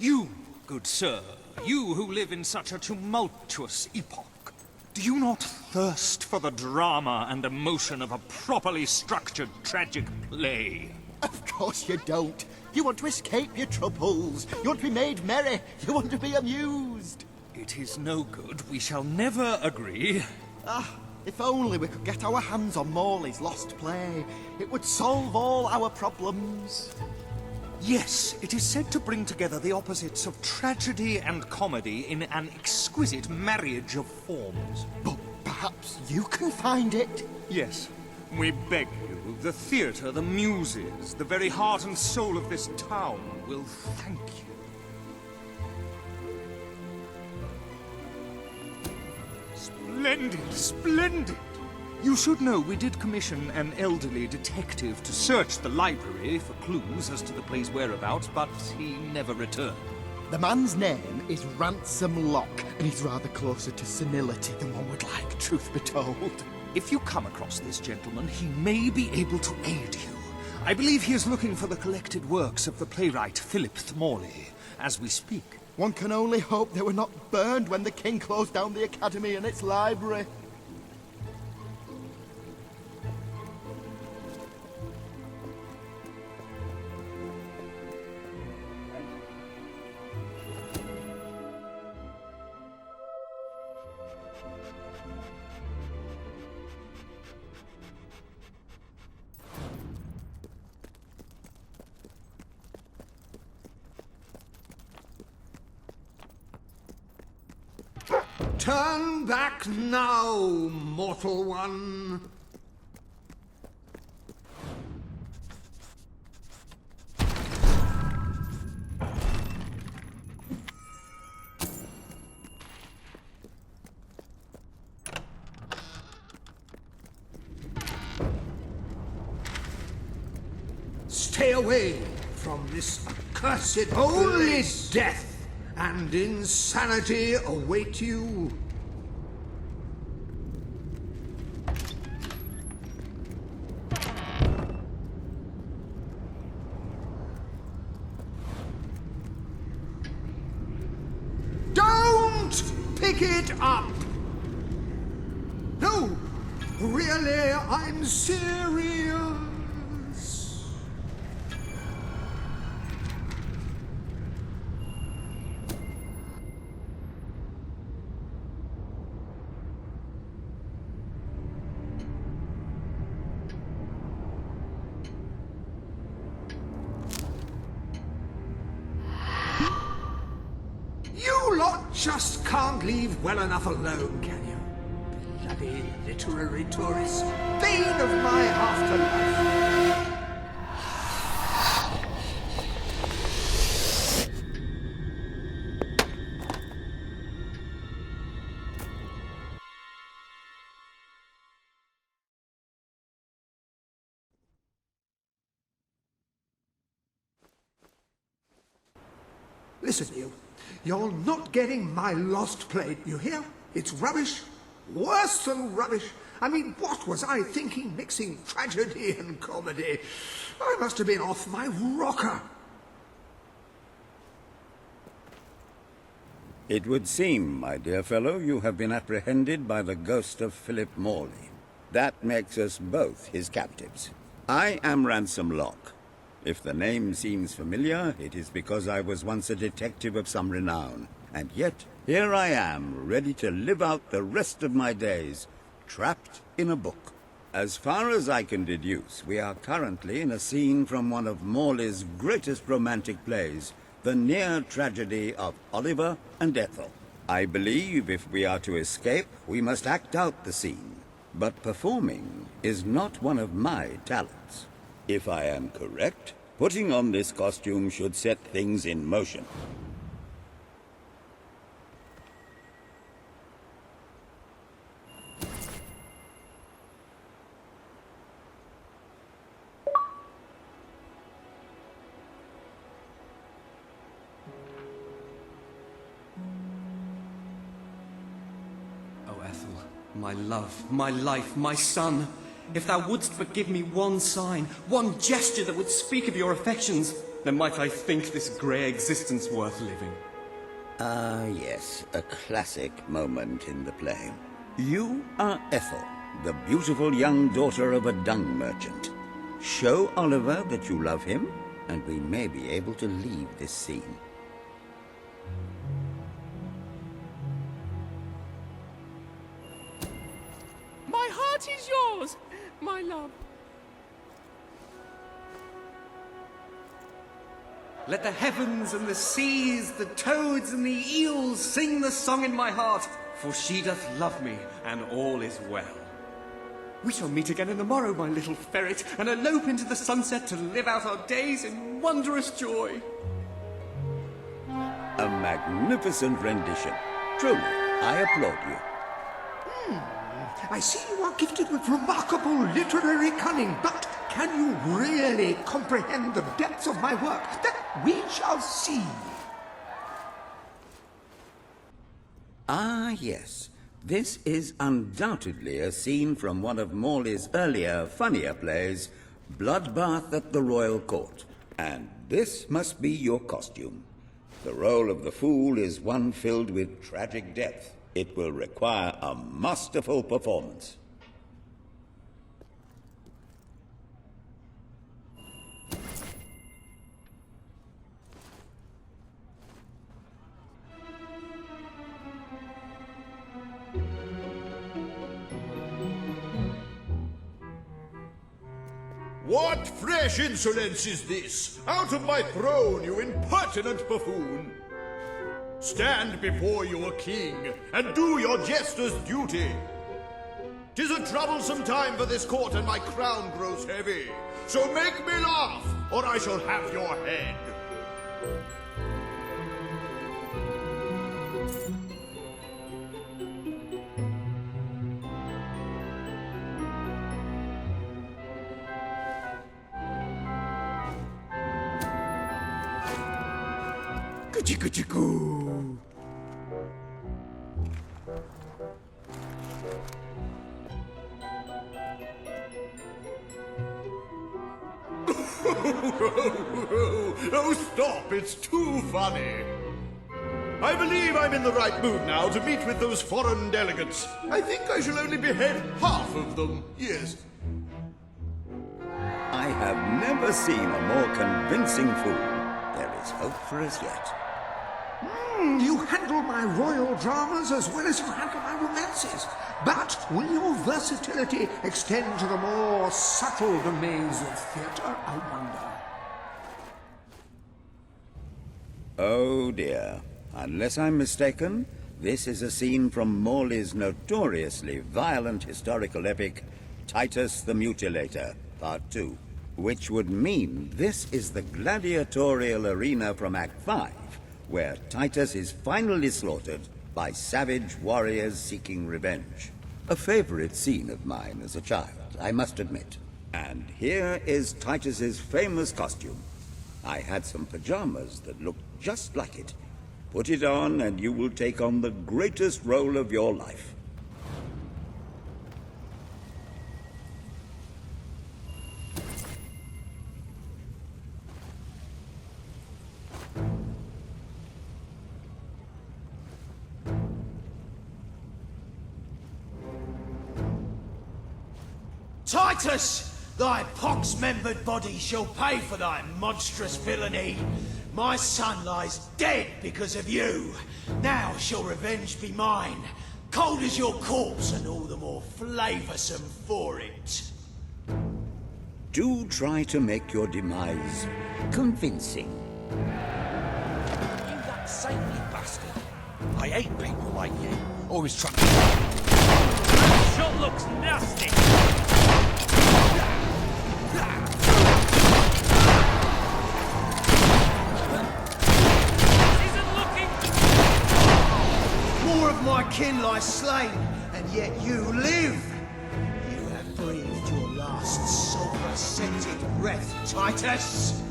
You, good sir, you who live in such a tumultuous epoch, do you not thirst for the drama and emotion of a properly structured tragic play? Of course you don't. You want to escape your troubles. You want to be made merry. You want to be amused. It is no good. We shall never agree. If only we could get our hands on Morley's lost play. It would solve all our problems. Yes, it is said to bring together the opposites of tragedy and comedy in an exquisite marriage of forms. But perhaps you can find it. Yes, we beg you. The theatre, the muses, the very heart and soul of this town will thank you. Splendid, splendid! You should know we did commission an elderly detective to search the library for clues as to the play's whereabouts, but he never returned. The man's name is Ransom Locke, and he's rather closer to senility than one would like, truth be told. If you come across this gentleman, he may be able to aid you. I believe he is looking for the collected works of the playwright Philip Morley, as we speak. One can only hope they were not burned when the king closed down the academy and its library. Turn back now, mortal one. Stay away from this accursed Only death and insanity await you. Don't pick it up! No, really, I'm serious. You lot just can't leave well enough alone, can you? Bloody literary tourists, bane of my afterlife. Listen, you. You're not getting my lost play, you hear? It's rubbish. Worse than rubbish. I mean, what was I thinking mixing tragedy and comedy? I must have been off my rocker. It would seem, my dear fellow, you have been apprehended by the ghost of Philip Morley. That makes us both his captives. I am Ransom Locke. If the name seems familiar, it is because I was once a detective of some renown. And yet, here I am, ready to live out the rest of my days, trapped in a book. As far as I can deduce, we are currently in a scene from one of Morley's greatest romantic plays, the near tragedy of Oliver and Ethel. I believe if we are to escape, we must act out the scene. But performing is not one of my talents. If I am correct, putting on this costume should set things in motion. Oh, Ethel, my love, my life, my son. If thou wouldst but give me one sign, one gesture that would speak of your affections, then might I think this grey existence worth living. Ah, yes, a classic moment in the play. You are Ethel, the beautiful young daughter of a dung merchant. Show Oliver that you love him, and we may be able to leave this scene. My heart is yours, my love. Let the heavens and the seas, the toads and the eels sing the song in my heart, for she doth love me, and all is well. We shall meet again in the morrow, my little ferret, and elope into the sunset to live out our days in wondrous joy. A magnificent rendition. Truly, I applaud you. I see you are gifted with remarkable literary cunning, but can you really comprehend the depths of my work? That we shall see. Ah, yes. This is undoubtedly a scene from one of Morley's earlier, funnier plays, Bloodbath at the Royal Court. And this must be your costume. The role of the fool is one filled with tragic depth. It will require a masterful performance. What fresh insolence is this? Out of my throne, you impertinent buffoon! Stand before your king, and do your jester's duty. 'Tis a troublesome time for this court, and my crown grows heavy. So make me laugh, or I shall have your head. Kuchikuchiku. Oh, stop, it's too funny. I believe I'm in the right mood now to meet with those foreign delegates. I think I shall only behead half of them, yes. I have never seen a more convincing fool. There is hope for us yet. You handle my royal dramas as well as you handle my romances. But will your versatility extend to the more subtle domains of theatre, I wonder? Oh dear. Unless I'm mistaken, this is a scene from Morley's notoriously violent historical epic, Titus the Mutilator, Part 2. Which would mean this is the gladiatorial arena from Act 5, where Titus is finally slaughtered by savage warriors seeking revenge. A favorite scene of mine as a child, I must admit. And here is Titus's famous costume. I had some pajamas that looked just like it. Put it on and you will take on the greatest role of your life. Titus, thy pox-membered body shall pay for thy monstrous villainy. My son lies dead because of you. Now shall revenge be mine, cold as your corpse and all the more flavoursome for it. Do try to make your demise convincing. You that saintly bastard. I hate people like you. Always trying to... That shot looks nasty. Isn't looking. More of my kin lie slain, and yet you live. You have breathed your last sulphur-scented breath, Titus.